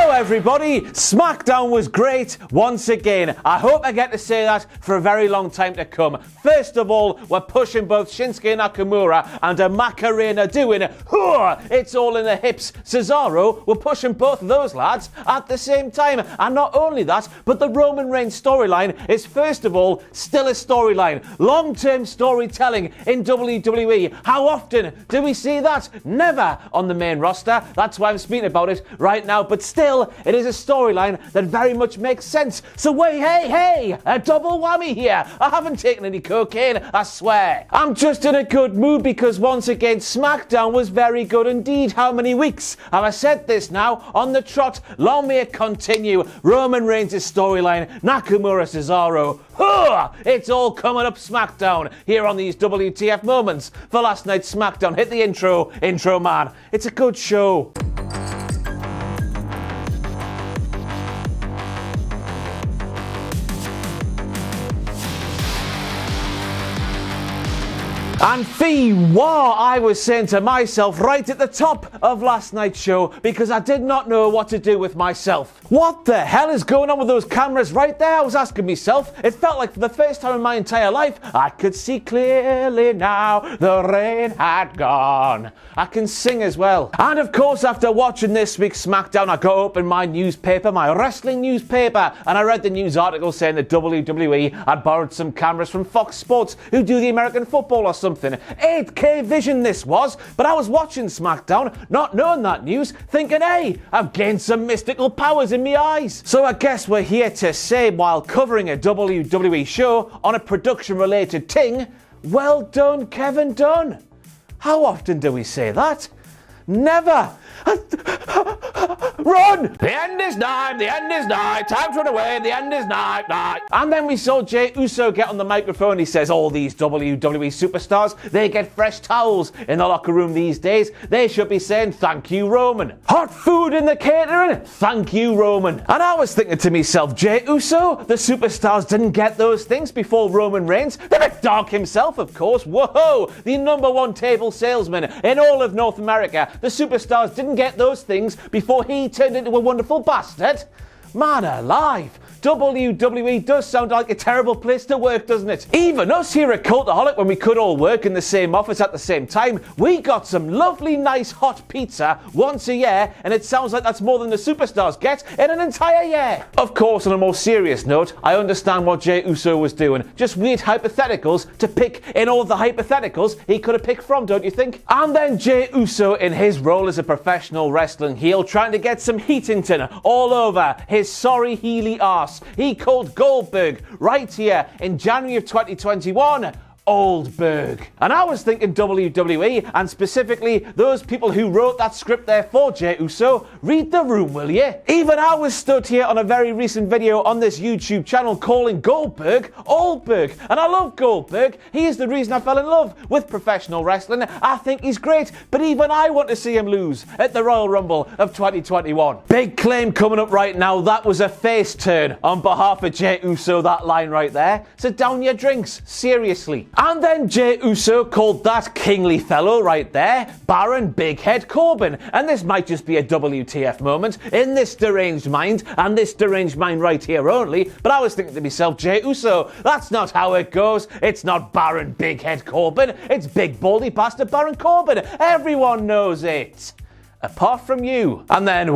Hello everybody, SmackDown was great once again. I hope I get to say that for a very long time to come. First of all, we're pushing both Shinsuke Nakamura and Macarena doing it's all in the hips. Cesaro, we're pushing both of those lads at the same time. And not only that, but the Roman Reigns storyline is first of all still a storyline. Long-term storytelling in WWE. How often do we see that? Never on the main roster. That's why I'm speaking about it right now. But still, it is a storyline that very much makes sense. So wait, hey, a double whammy here. I haven't taken any cocaine, I swear. I'm just in a good mood because once again, SmackDown was very good indeed. How many weeks have I said this now on the trot? Long may it continue. Roman Reigns' storyline, Nakamura, Cesaro. It's all coming up SmackDown here on these WTF Moments for last night's SmackDown. Hit the intro man. It's a good show. And fee what I was saying to myself right at the top of last night's show because I did not know what to do with myself. What the hell is going on with those cameras right there? I was asking myself. It felt like for the first time in my entire life, I could see clearly now the rain had gone. I can sing as well. And of course, after watching this week's SmackDown, I got open my newspaper, my wrestling newspaper, and I read the news article saying that WWE had borrowed some cameras from Fox Sports who do the American football or something. 8K vision this was, but I was watching SmackDown, not knowing that news, thinking, hey, I've gained some mystical powers in my eyes. So I guess we're here to say, while covering a WWE show on a production-related ting, well done, Kevin Dunn. How often do we say that? Never. Run! The end is nigh, the end is nigh, time to run away, the end is nigh. And then we saw Jey Uso get on the microphone. He says all these WWE superstars, they get fresh towels in the locker room these days. They should be saying thank you, Roman. Hot food in the catering, thank you, Roman. And I was thinking to myself, Jey Uso, the superstars didn't get those things before Roman Reigns. The big dog himself, of course. Whoa, the #1 table salesman in all of North America. The superstars didn't get those things before he turned into a wonderful bastard. Man alive, WWE does sound like a terrible place to work, doesn't it? Even us here at Cultaholic, when we could all work in the same office at the same time, we got some lovely, nice hot pizza once a year, and it sounds like that's more than the superstars get in an entire year. Of course, on a more serious note, I understand what Jey Uso was doing. Just weird hypotheticals to pick in all the hypotheticals he could have picked from, don't you think? And then Jey Uso, in his role as a professional wrestling heel, trying to get some Heatington all over his sorry heely arse. He called Goldberg right here in January of 2021 Oldberg. And I was thinking WWE, and specifically those people who wrote that script there for Jey Uso, read the room, will you? Even I was stood here on a very recent video on this YouTube channel calling Goldberg Oldberg. And I love Goldberg. He is the reason I fell in love with professional wrestling. I think he's great, but even I want to see him lose at the Royal Rumble of 2021. Big claim coming up right now. That was a face turn on behalf of Jey Uso, that line right there. So down your drinks, seriously. And then Jey Uso called that kingly fellow right there Baron Big Head Corbin. And this might just be a WTF moment in this deranged mind, and this deranged mind right here only. But I was thinking to myself, Jey Uso, that's not how it goes. It's not Baron Big Head Corbin. It's Big Baldy Bastard Baron Corbin. Everyone knows it. Apart from you. And then,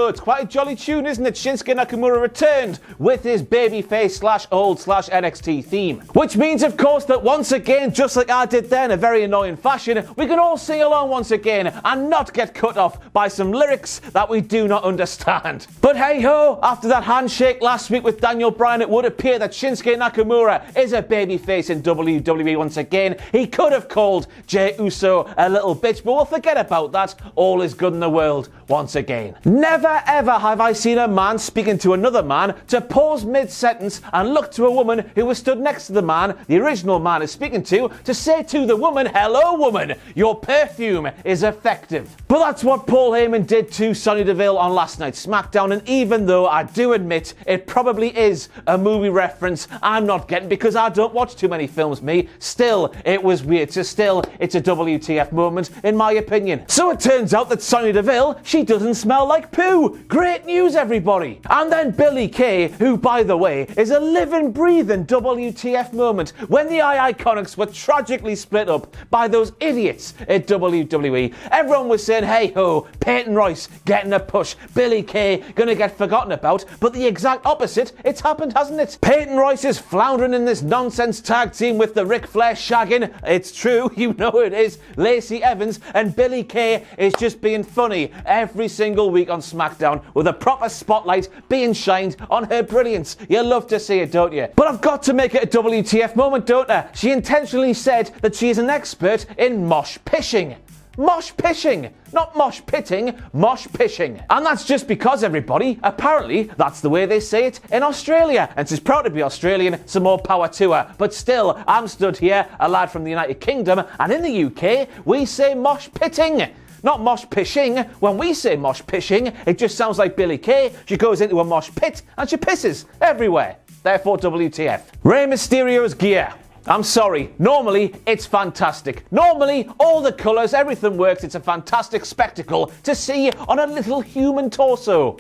it's quite a jolly tune, isn't it? Shinsuke Nakamura returned with his babyface /old /NXT theme. Which means, of course, that once again, just like I did there in a very annoying fashion, we can all sing along once again and not get cut off by some lyrics that we do not understand. But hey ho, after that handshake last week with Daniel Bryan, it would appear that Shinsuke Nakamura is a babyface in WWE once again. He could have called Jey Uso a little bitch, but we'll forget about that. All is good in the world once again. Never Never have I seen a man speaking to another man to pause mid-sentence and look to a woman who was stood next to the man the original man is speaking to say to the woman, "Hello woman, your perfume is effective." But that's what Paul Heyman did to Sonya Deville on last night's SmackDown, and even though I do admit it probably is a movie reference I'm not getting because I don't watch too many films, me, still it was weird, so still it's a WTF moment in my opinion. So it turns out that Sonya Deville, she doesn't smell like poo. Great news everybody. And then Billie Kay, who by the way is a living breathing WTF moment when the Iconics were tragically split up by those idiots at WWE. Everyone was saying, hey ho, Peyton Royce getting a push, Billie Kay gonna get forgotten about, but the exact opposite, it's happened, hasn't it? Peyton Royce is floundering in this nonsense tag team with the Ric Flair shagging, it's true, you know it is, Lacey Evans, and Billie Kay is just being funny every single week on SmackDown with a proper spotlight being shined on her brilliance. You love to see it, don't you? But I've got to make it a WTF moment, don't I? She intentionally said that she is an expert in mosh pishing. Mosh pishing, not mosh pitting, mosh pishing. And that's just because, everybody, apparently that's the way they say it in Australia. And she's proud to be Australian, so more power to her. But still, I'm stood here, a lad from the United Kingdom, and in the UK, we say mosh pitting. Not mosh pishing. When we say mosh pishing, it just sounds like Billie Kay. She goes into a mosh pit and she pisses everywhere. Therefore, WTF. Rey Mysterio's gear. I'm sorry, normally it's fantastic. Normally, all the colours, everything works. It's a fantastic spectacle to see on a little human torso.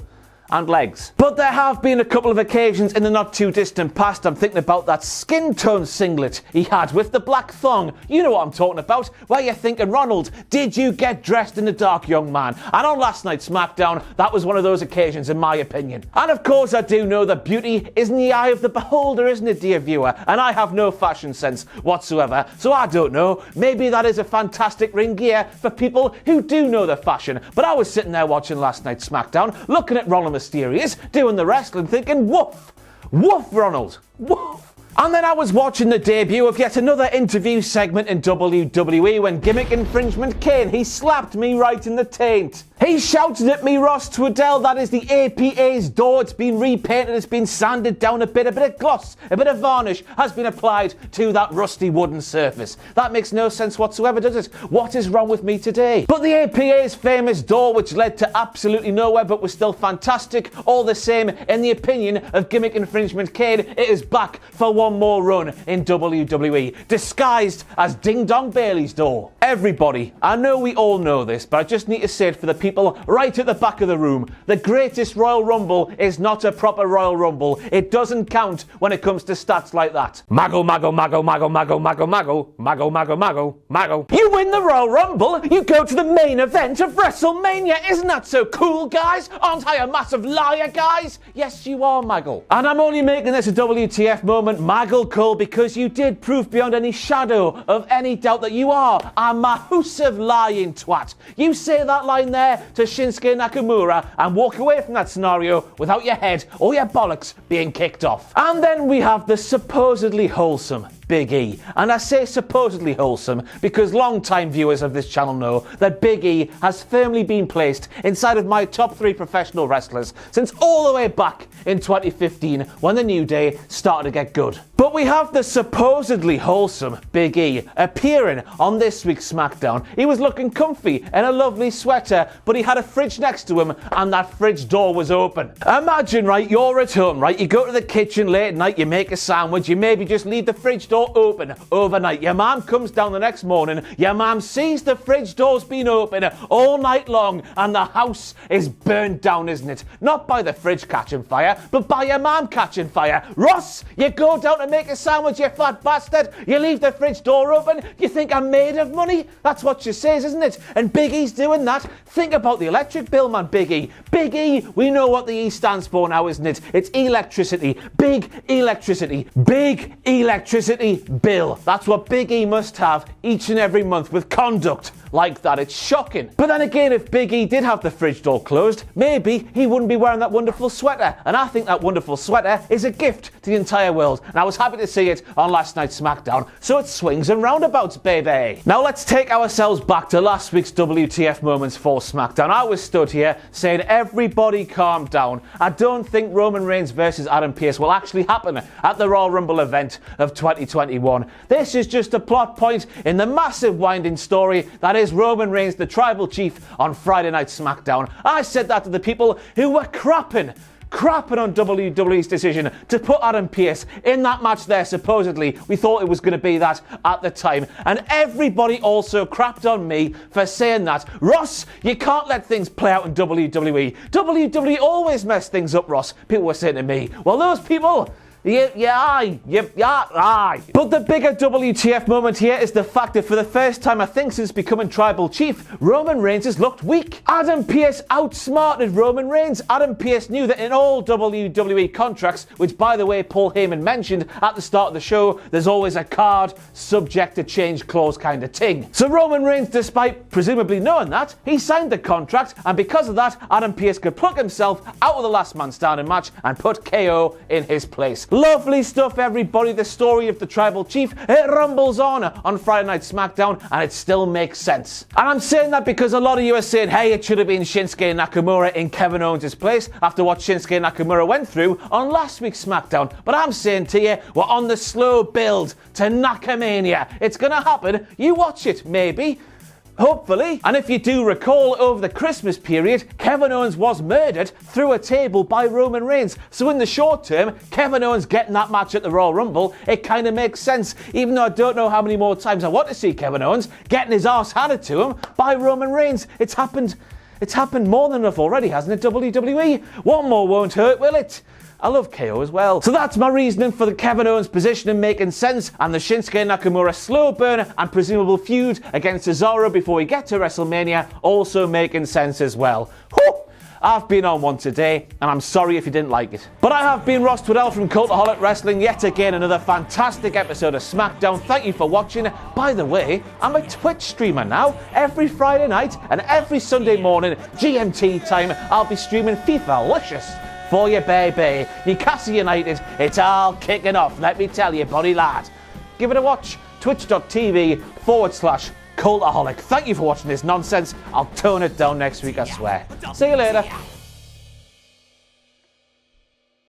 And legs. But there have been a couple of occasions in the not too distant past. I'm thinking about that skin tone singlet he had with the black thong. You know what I'm talking about. Where you're thinking, Ronald, did you get dressed in the dark, young man? And on last night's SmackDown, that was one of those occasions in my opinion. And of course I do know that beauty is in the eye of the beholder, isn't it, dear viewer? And I have no fashion sense whatsoever. So I don't know. Maybe that is a fantastic ring gear for people who do know the fashion. But I was sitting there watching last night's SmackDown, looking at Ronald Mysterious doing the wrestling, thinking, woof, woof, Ronald, woof. And then I was watching the debut of yet another interview segment in WWE when gimmick infringement Kane, he slapped me right in the taint. He shouted at me, Ross Twaddell, that is the APA's door. It's been repainted, it's been sanded down a bit of gloss, a bit of varnish has been applied to that rusty wooden surface. That makes no sense whatsoever, does it? What is wrong with me today? But the APA's famous door, which led to absolutely nowhere but was still fantastic, all the same, in the opinion of gimmick infringement Kane, it is back for one more run in WWE, disguised as Ding Dong Bailey's door. Everybody, I know we all know this, but I just need to say it for the people right at the back of the room. The greatest Royal Rumble is not a proper Royal Rumble. It doesn't count when it comes to stats like that. Mago, mago, mago, mago, mago, mago, mago, mago, mago, mago, mago. You win the Royal Rumble, you go to the main event of WrestleMania. Isn't that so cool, guys? Aren't I a massive liar, guys? Yes, you are, Maggle. And I'm only making this a WTF moment, Maggle Cole, because you did prove beyond any shadow of any doubt that you are a massive lying twat. You say that line there to Shinsuke Nakamura and walk away from that scenario without your head or your bollocks being kicked off. And then we have the supposedly wholesome Big E. And I say supposedly wholesome because long-time viewers of this channel know that Big E has firmly been placed inside of my top 3 professional wrestlers since all the way back in 2015 when the New Day started to get good. But we have the supposedly wholesome Big E appearing on this week's SmackDown. He was looking comfy in a lovely sweater, but he had a fridge next to him and that fridge door was open. Imagine, right, you're at home, right, you go to the kitchen late at night, you make a sandwich, you maybe just leave the fridge door open overnight. Your mum comes down the next morning, your mum sees the fridge door's been open all night long and the house is burned down, isn't it? Not by the fridge catching fire, but by your mum catching fire. Ross, you go down to make a sandwich, you fat bastard, you leave the fridge door open, you think I'm made of money? That's what she says, isn't it? And Big E's doing that. Think about the electric bill, man, Big E. Big E, we know what the E stands for now, isn't it? It's electricity. Big electricity. Big electricity bill. That's what Big E must have each and every month with conduct like that. It's shocking. But then again, if Big E did have the fridge door closed, maybe he wouldn't be wearing that wonderful sweater. And I think that wonderful sweater is a gift to the entire world. And I was happy to see it on last night's SmackDown, so it swings and roundabouts, baby. Now let's take ourselves back to last week's WTF Moments for SmackDown. I was stood here saying, everybody calm down. I don't think Roman Reigns versus Adam Pearce will actually happen at the Royal Rumble event of 2021. This is just a plot point in the massive winding story that is Roman Reigns, the Tribal Chief, on Friday Night SmackDown. I said that to the people who were crapping on WWE's decision to put Adam Pearce in that match there, supposedly. We thought it was going to be that at the time. And everybody also crapped on me for saying that. Ross, you can't let things play out in WWE. WWE always mess things up, Ross. People were saying to me. Well, those people... Aye. But the bigger WTF moment here is the fact that for the first time, I think since becoming Tribal Chief, Roman Reigns has looked weak. Adam Pearce outsmarted Roman Reigns. Adam Pearce knew that in all WWE contracts, which by the way Paul Heyman mentioned at the start of the show, there's always a card subject to change clause kind of thing. So Roman Reigns, despite presumably knowing that, he signed the contract, and because of that, Adam Pearce could pluck himself out of the last man standing match and put KO in his place. Lovely stuff, everybody. The story of the Tribal Chief, it rumbles on Friday Night SmackDown, and it still makes sense. And I'm saying that because a lot of you are saying, hey, it should have been Shinsuke Nakamura in Kevin Owens' place after what Shinsuke Nakamura went through on last week's SmackDown. But I'm saying to you, we're on the slow build to Nakamania. It's gonna happen. You watch it, maybe. Hopefully. And if you do recall, over the Christmas period, Kevin Owens was murdered through a table by Roman Reigns. So in the short term, Kevin Owens getting that match at the Royal Rumble, it kind of makes sense. Even though I don't know how many more times I want to see Kevin Owens getting his arse handed to him by Roman Reigns. It's happened more than enough already, hasn't it, WWE? One more won't hurt, will it? I love KO as well. So that's my reasoning for the Kevin Owens positioning making sense, and the Shinsuke Nakamura slow burn and presumable feud against Cesaro before we get to WrestleMania also making sense as well. Whew! I've been on one today, and I'm sorry if you didn't like it. But I have been Ross Twiddell from Cultaholic Wrestling, yet again another fantastic episode of SmackDown. Thank you for watching. By the way, I'm a Twitch streamer now. Every Friday night and every Sunday morning, GMT time, I'll be streaming FIFA-licious for you, baby. Newcastle United, it's all kicking off, let me tell you, buddy lad. Give it a watch, twitch.tv/Cultaholic. Thank you for watching this nonsense. I'll tone it down next week, I swear. See you later.